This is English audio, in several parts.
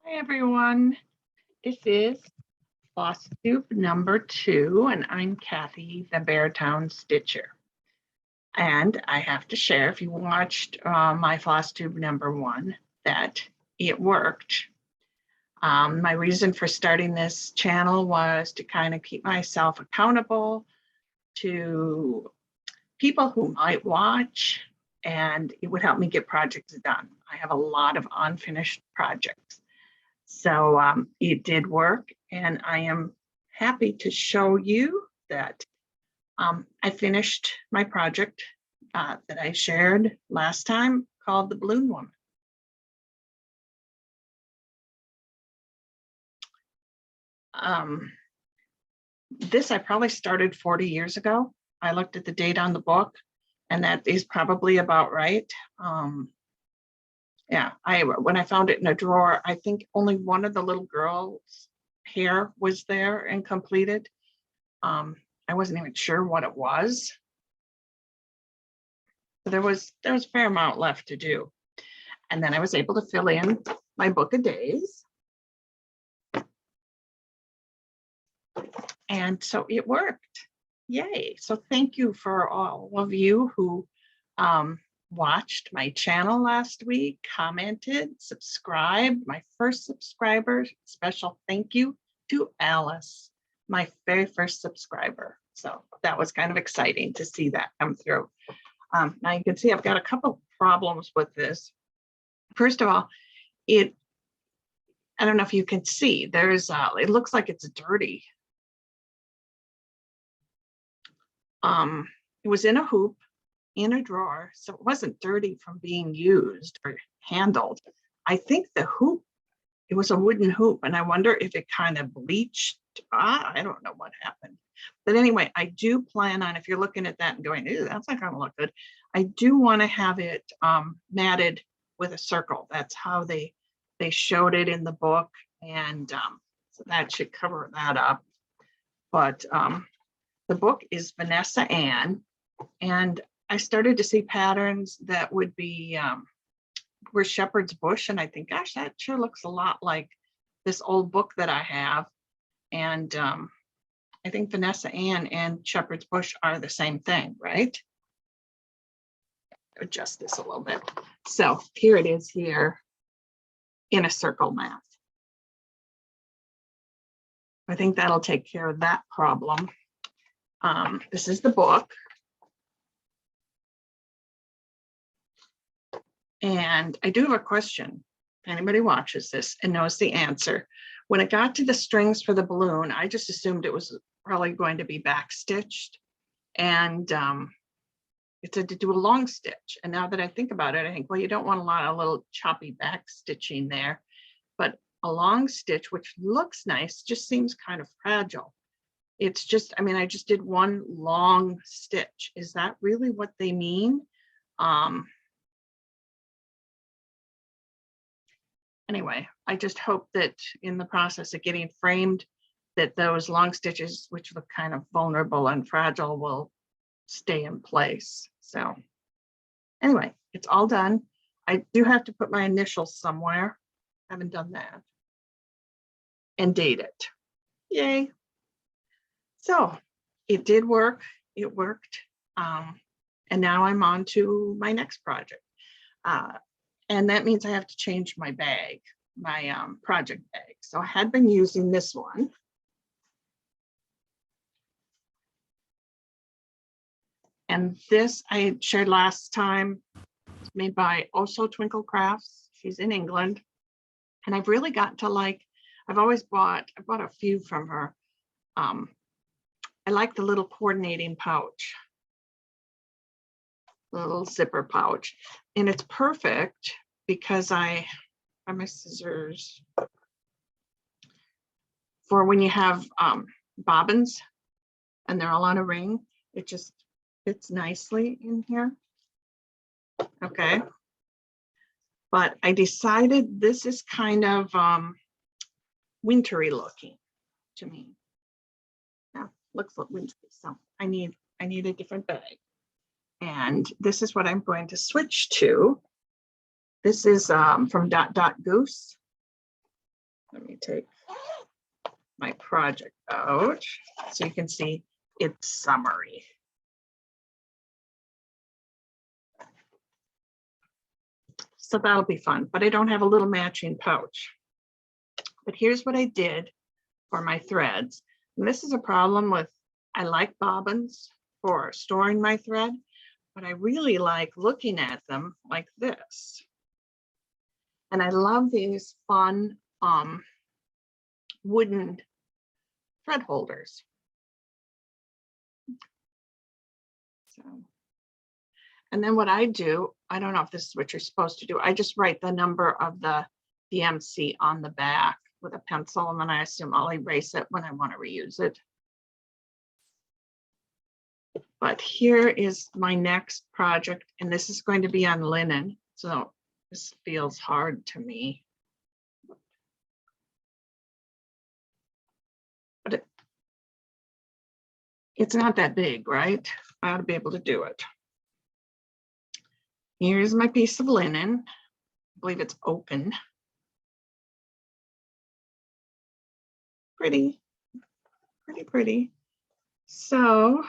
Hi, everyone. This is Floss Tube number 2, and I'm Kathy, the Beartown Stitcher. And I have to share, if you watched my Floss Tube number 1, that it worked. My reason for starting this channel was to kind of keep myself accountable to people who might watch, and it would help me get projects done. I have a lot of unfinished projects. So it did work, and I am happy to show you that I finished my project that I shared last time called the Balloon Woman. This I probably started 40 years ago. I looked at the date on the book, and that is probably about right. Yeah, when I found it in a drawer, I think only one of the little girls' hair was there and completed. I wasn't even sure what it was. There was a fair amount left to do. And then I was able to fill in my book of days. And so it worked. Yay. So thank you for all of you who watched my channel last week, commented, subscribed. My first subscriber, special thank you to Alice, my very first subscriber. So that was kind of exciting to see that come through. Now you can see I've got a couple problems with this. First of all, I don't know if you can see, there's it looks like it's dirty. It was in a hoop in a drawer, so it wasn't dirty from being used or handled. I think the hoop, it was a wooden hoop, and I wonder if it kind of bleached. I don't know what happened. But anyway, I do plan on, if you're looking at that and going, ew, that's not gonna look good, I do want to have it matted with a circle. That's how they showed it in the book, and so that should cover that up. But the book is Vanessa Ann, and I started to see patterns that would be were shepherd's bush, and I think, gosh, that sure looks a lot like this old book that I have. And I think Vanessa Ann and shepherd's bush are the same thing, right? Adjust this a little bit. So here it is here in a circle math. I think that'll take care of that problem. This is the book. And I do have a question. If anybody watches this and knows the answer, when it got to the strings for the balloon, I just assumed it was probably going to be back stitched, and it said to do a long stitch. And now that I think about it, I think, well, you don't want a lot of little choppy back stitching there, but a long stitch, which looks nice, just seems kind of fragile. It's just, I mean, I just did one long stitch. Is that really what they mean? Anyway, I just hope that in the process of getting framed, that those long stitches, which look kind of vulnerable and fragile, will stay in place. So anyway, it's all done. I do have to put my initials somewhere. Haven't done that. And date it. Yay. So it did work. It worked. And now I'm on to my next project. And that means I have to change my bag, my project bag. So I had been using this one. And this I shared last time. It's made by Also Twinkle Crafts. She's in England. And I've really gotten to like, I bought a few from her. I like the little coordinating pouch, little zipper pouch, and it's perfect because I have my scissors for when you have bobbins and they're all on a ring. It just fits nicely in here. Okay, but I decided this is kind of wintry looking to me. Yeah, looks like wintry, so I need a different bag. And this is what I'm going to switch to. This is from Dot Dot Goose. Let me take my project out so you can see its summary. So that'll be fun, but I don't have a little matching pouch. But here's what I did for my threads. And this is a problem with, I like bobbins for storing my thread, but I really like looking at them like this. And I love these fun wooden thread holders. So, and then what I do, I don't know if this is what you're supposed to do. I just write the number of the DMC on the back with a pencil, and then I assume I'll erase it when I want to reuse it. But here is my next project, and this is going to be on linen. So this feels hard to me. But it's not that big, right? I ought to be able to do it. Here's my piece of linen. I believe it's open. Pretty, pretty, pretty. So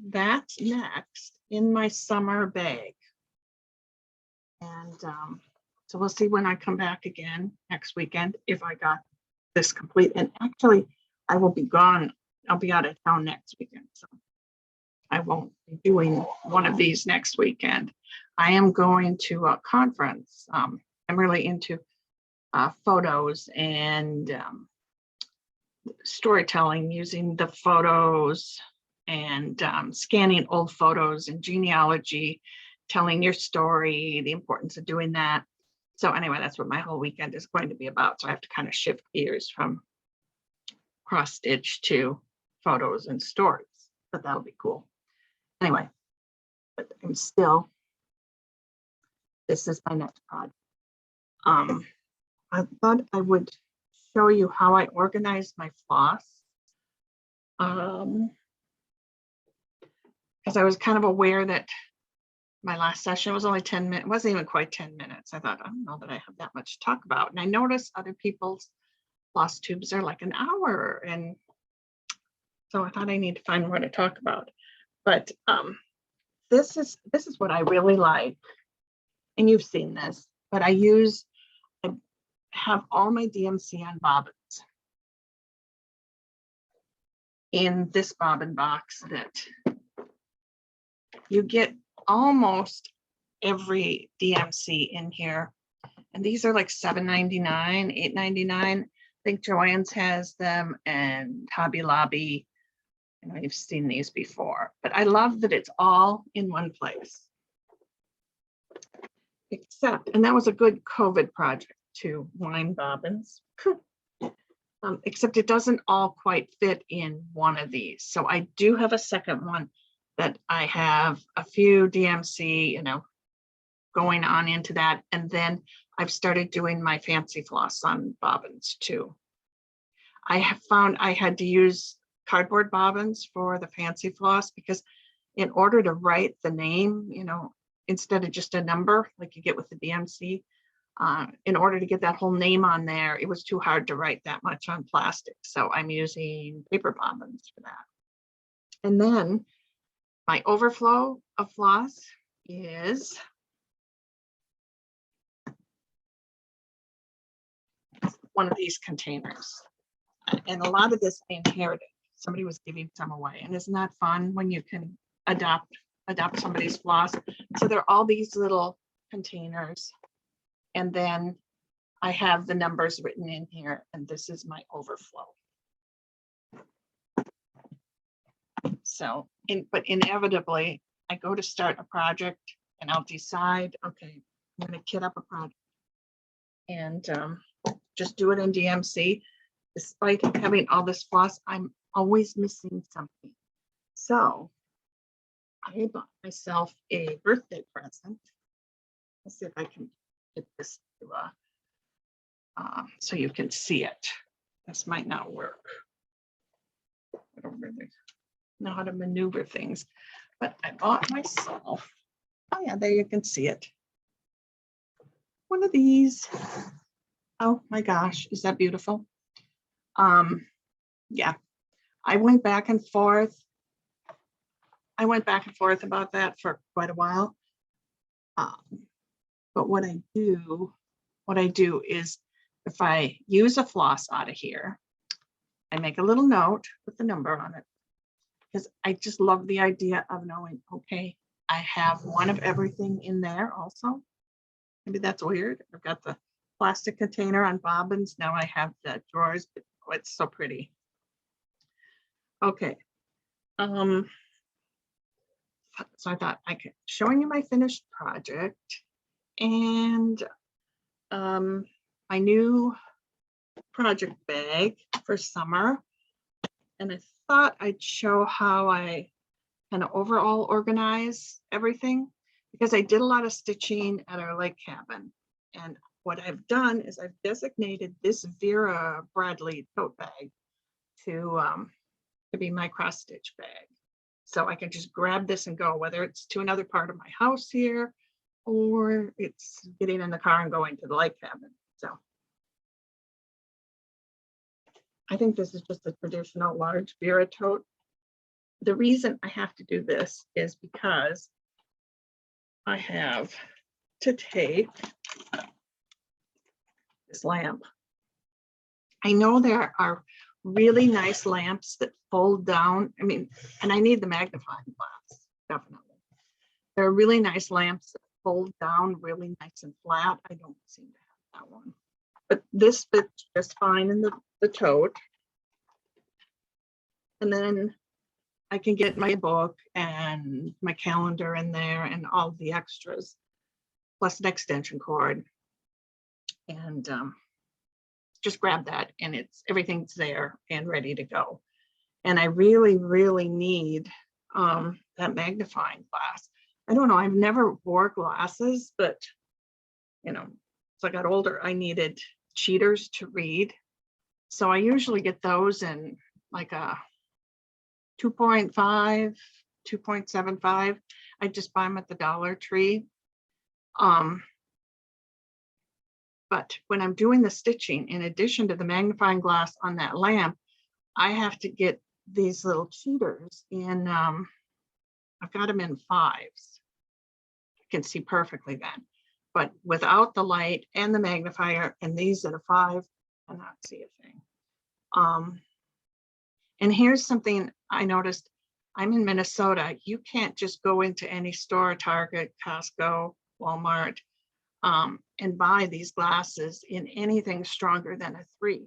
that's next in my summer bag. And so we'll see when I come back again next weekend if I got this complete. And actually, I will be gone. I'll be out of town next weekend. So I won't be doing one of these next weekend. I am going to a conference. I'm really into photos and storytelling, using the photos and scanning old photos and genealogy, telling your story, the importance of doing that. So anyway, that's what my whole weekend is going to be about. So I have to kind of shift gears from cross stitch to photos and stories, but that'll be cool. Anyway, but I'm still, this is my next project. I thought I would show you how I organized my floss. Because I was kind of aware that my last session was only 10 minutes, wasn't even quite 10 minutes. I thought, I don't know that I have that much to talk about. And I noticed other people's floss tubes are like an hour. And so I thought I need to find more to talk about. But this is what I really like. And you've seen this, but I have all my DMC on bobbins in this bobbin box that you get almost every DMC in here. And these are like $7.99, $8.99. I think Joann's has them and Hobby Lobby. I know you've seen these before, but I love that it's all in one place. Except, and that was a good COVID project too, wine bobbins. Except it doesn't all quite fit in one of these. So I do have a second one that I have a few DMC, going on into that. And then I've started doing my fancy floss on bobbins too. I have found I had to use cardboard bobbins for the fancy floss because in order to write the name, instead of just a number like you get with the DMC, in order to get that whole name on there, it was too hard to write that much on plastic. So I'm using paper bobbins for that. And then my overflow of floss is one of these containers. And a lot of this I inherited. Somebody was giving some away. And isn't that fun when you can adopt somebody's floss? So there are all these little containers. And then I have the numbers written in here, and this is my overflow. So, but inevitably, I go to start a project and I'll decide, okay, I'm going to kit up a project and just do it in DMC. Despite having all this floss, I'm always missing something. So I bought myself a birthday present. Let's see if I can get this to so you can see it. This might not work. I don't really know how to maneuver things, but I bought myself, oh yeah, there you can see it. One of these Oh my gosh, is that beautiful? Yeah, I went back and forth. I went back and forth about that for quite a while. But what I do is if I use a floss out of here, I make a little note with the number on it because I just love the idea of knowing, okay, I have one of everything in there also. Maybe that's weird. I've got the plastic container on bobbins. Now I have the drawers, but oh, it's so pretty. Okay. So I thought I could showing you my finished project and my new project bag for summer. And I thought I'd show how I kind of overall organize everything because I did a lot of stitching at our lake cabin. And what I've done is I've designated this Vera Bradley tote bag to be my cross stitch bag. So I can just grab this and go, whether it's to another part of my house here, or it's getting in the car and going to the lake cabin. So I think this is just a traditional large Vera tote. The reason I have to do this is because I have to take this lamp. I know there are really nice lamps that fold down. I mean, and I need the magnifying glass, definitely. There are really nice lamps that fold down really nice and flat. I don't seem to have that one. But this fits just fine in the tote. And then I can get my book and my calendar in there and all the extras, plus an extension cord. And just grab that and everything's there and ready to go. And I really, really need that magnifying glass. I don't know, I've never wore glasses, but you know, as I got older, I needed cheaters to read. So I usually get those in like a 2.5, 2.75. I just buy them at the Dollar Tree. But when I'm doing the stitching, in addition to the magnifying glass on that lamp, I have to get these little cheaters in, I've got them in 5s. You can see perfectly then. But without the light and the magnifier and these at a 5, I cannot see a thing. And here's something I noticed. I'm in Minnesota. You can't just go into any store, Target, Costco, Walmart, and buy these glasses in anything stronger than a 3.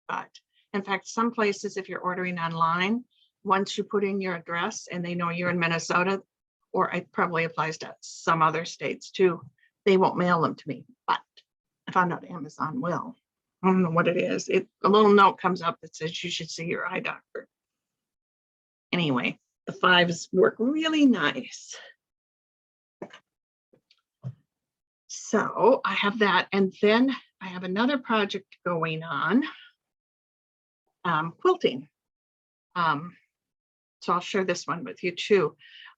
But in fact, some places, if you're ordering online, once you put in your address and they know you're in Minnesota, or it probably applies to some other states too, they won't mail them to me. But I found out Amazon will. I don't know what it is. A little note comes up that says you should see your eye doctor. Anyway, the 5s work really nice. So I have that. And then I have another project going on, quilting. So I'll share this one with you too.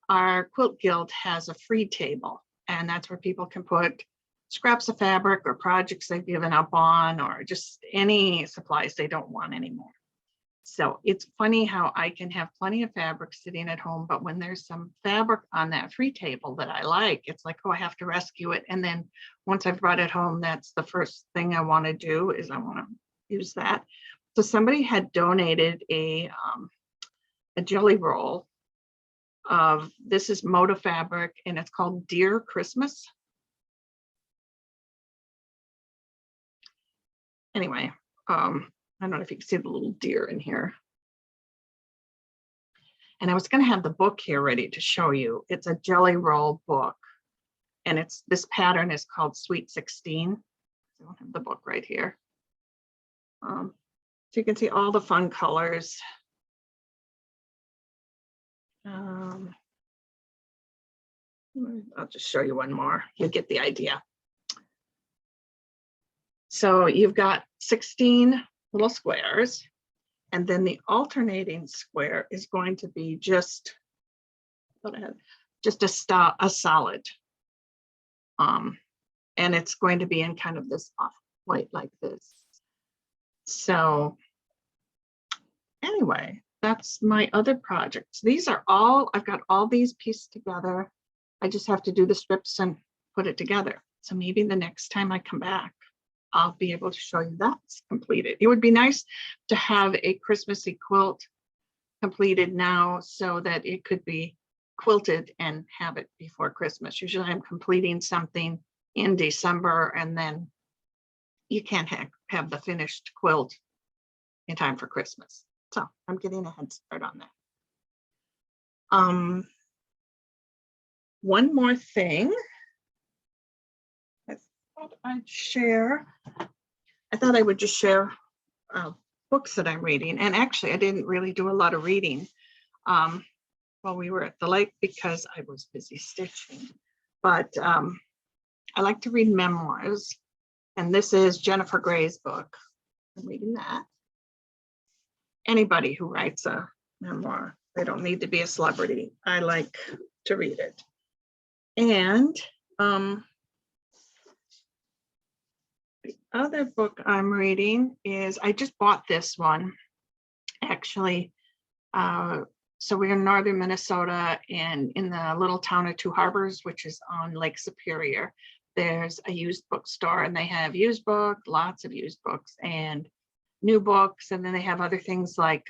Our quilt guild has a free table, and that's where people can put scraps of fabric or projects they've given up on, or just any supplies they don't want anymore. So it's funny how I can have plenty of fabric sitting at home, but when there's some fabric on that free table that I like, it's like, oh, I have to rescue it. And then once I've brought it home, that's the first thing I want to do is I want to use that. So somebody had donated a jelly roll of, this is Moda fabric, and it's called Dear Christmas. Anyway, I don't know if you can see the little deer in here. And I was going to have the book here ready to show you. It's a jelly roll book, and this pattern is called Sweet 16. I don't have the book right here. So you can see all the fun colors. I'll just show you one more. You'll get the idea. So you've got 16 little squares, and then the alternating square is going to be just a solid. And it's going to be in kind of this white like this. So anyway, that's my other projects. These are all, I've got all these pieced together. I just have to do the strips and put it together. So maybe the next time I come back, I'll be able to show you that's completed. It would be nice to have a Christmassy quilt completed now so that it could be quilted and have it before Christmas. Usually I'm completing something in December and then you can't have the finished quilt in time for Christmas. So I'm getting a head start on that. One more thing I thought I'd share. I thought I would just share books that I'm reading. And actually, I didn't really do a lot of reading while we were at the lake because I was busy stitching. But I like to read memoirs. And this is Jennifer Gray's book. I'm reading that. Anybody who writes a memoir, they don't need to be a celebrity. I like to read it. And the other book I'm reading is, I just bought this one, actually. So we're in northern Minnesota and in the little town of Two Harbors, which is on Lake Superior. There's a used bookstore and they have used books, lots of used books and new books. And then they have other things like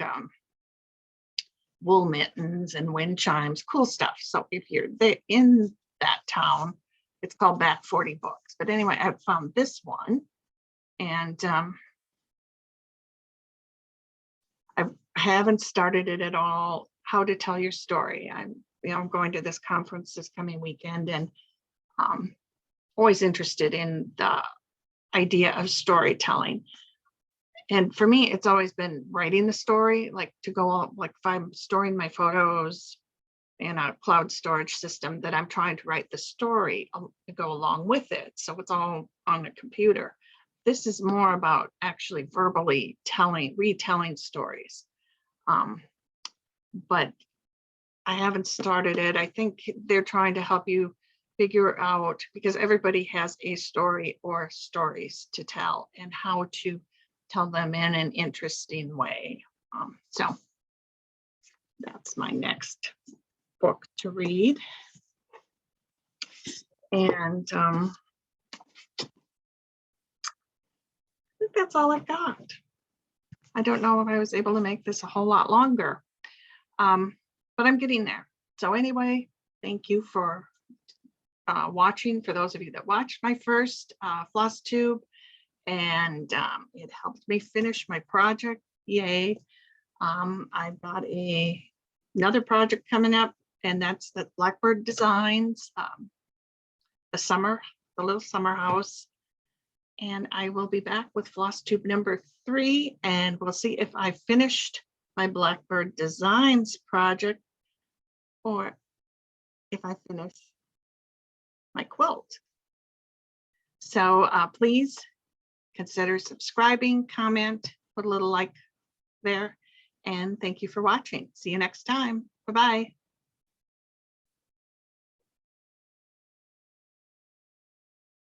wool mittens and wind chimes, cool stuff. So if you're in that town, it's called Back 40 Books. But anyway, I found this one and I haven't started it at all. How to Tell Your Story. I'm going to this conference this coming weekend and always interested in the idea of storytelling. And for me, it's always been writing the story, like to go, like if I'm storing my photos in a cloud storage system, that I'm trying to write the story to go along with it. So it's all on the computer. This is more about actually verbally retelling stories. But I haven't started it. I think they're trying to help you figure out, because everybody has a story or stories to tell and how to tell them in an interesting way. So that's my next book to read. And I think that's all I got. I don't know if I was able to make this a whole lot longer, but I'm getting there. So anyway, thank you for watching. For those of you that watched my first floss tube, and it helped me finish my project. Yay. I've got another project coming up, and that's the Blackbird Designs, the little summer house. And I will be back with floss tube number 3, and we'll see if I finished my Blackbird Designs project or if I finish my quilt. So please consider subscribing, comment, put a little like there, and thank you for watching. See you next time. Bye-bye.